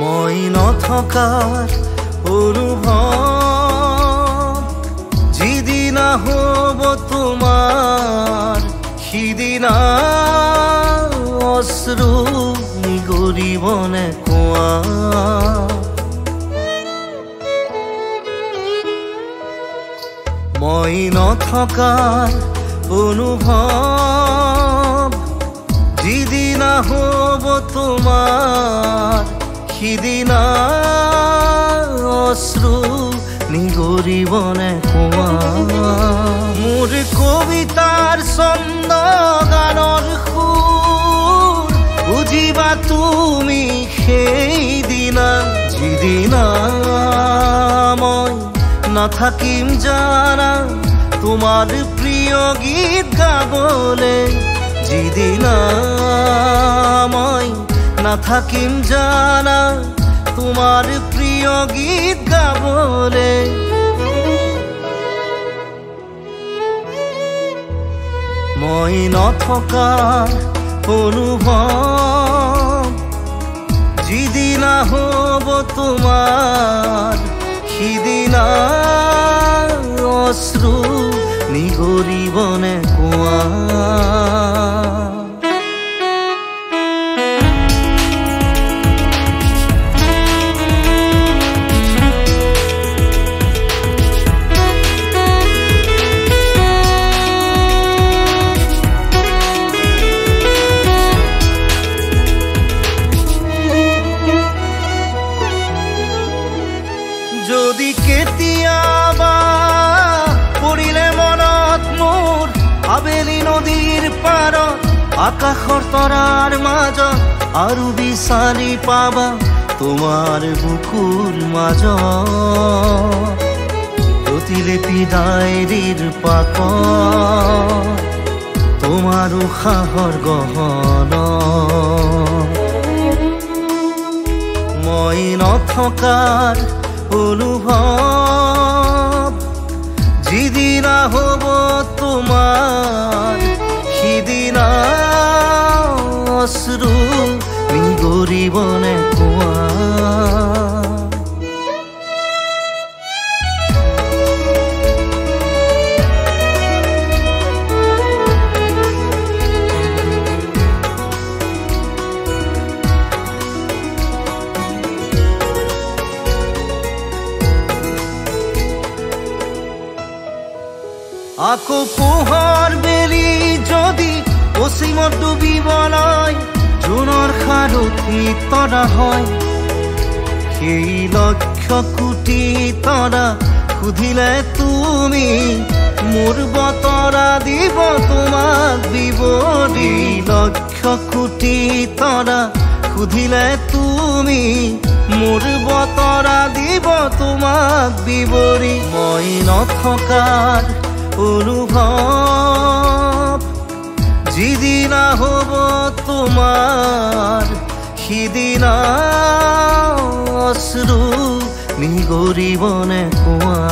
মই নথকাৰ অনুভৱ যিদিনা হ'ব তোমাৰ সিদিনা অশ্ৰু নিগৰিবনে কোৱা মই নথকাৰ অনুভৱ যিদিনা হ'ব তোমাৰ সিদিনা অশ্ৰু নিগৰিবনে কোৱা মোৰ কবিতাৰ ছন্দ গানৰ সুৰ বুজিবা তুমি সেইদিনা যিদিনা মই নাথাকিম জানা তোমাৰ প্ৰিয় গীত গাবলে যিদিনা মই নাথাকিম জানা তোমাৰ প্ৰিয় গীত গাবলে মই নথকাৰ অনুভৱ যিদিনা হ'ব তোমাৰ সিদিনা অশ্ৰু নিগৰিবনে কোৱা যদি কেতিয়াবা পৰিলে মনত মোৰ আবেলি নদীৰ পাৰত আকাশৰ তৰাৰ মাজত আৰু বিচাৰি পাবা তোমাৰ বুকুৰ মাজত প্ৰতিলিপি ডায়েৰীৰ পাকত তোমাৰ উশাহৰ গহনা মই নথকাৰ অনুভৱ যিদিনা হ'ব তোমাৰ সিদিনা অশ্ৰু নিগৰিবনে কোৱা আকৌ পোহৰ বেলি যদি পশ্চিমত ডুবিবলৈ জোনৰ সাৰথি তৰা হয় সেই লক্ষ কোটি তৰা সুধিলে তুমি মোৰ বতৰা দিব তোমাক বিৱৰি লক্ষ কোটি তৰা সুধিলে তুমি মোৰ বতৰা দিব তোমাক বিৱৰি মই নথকাৰ অনুভৱ যিদিনা হ'ব তোমাৰ সিদিনা অশ্ৰু নিগৰিবনে কোৱা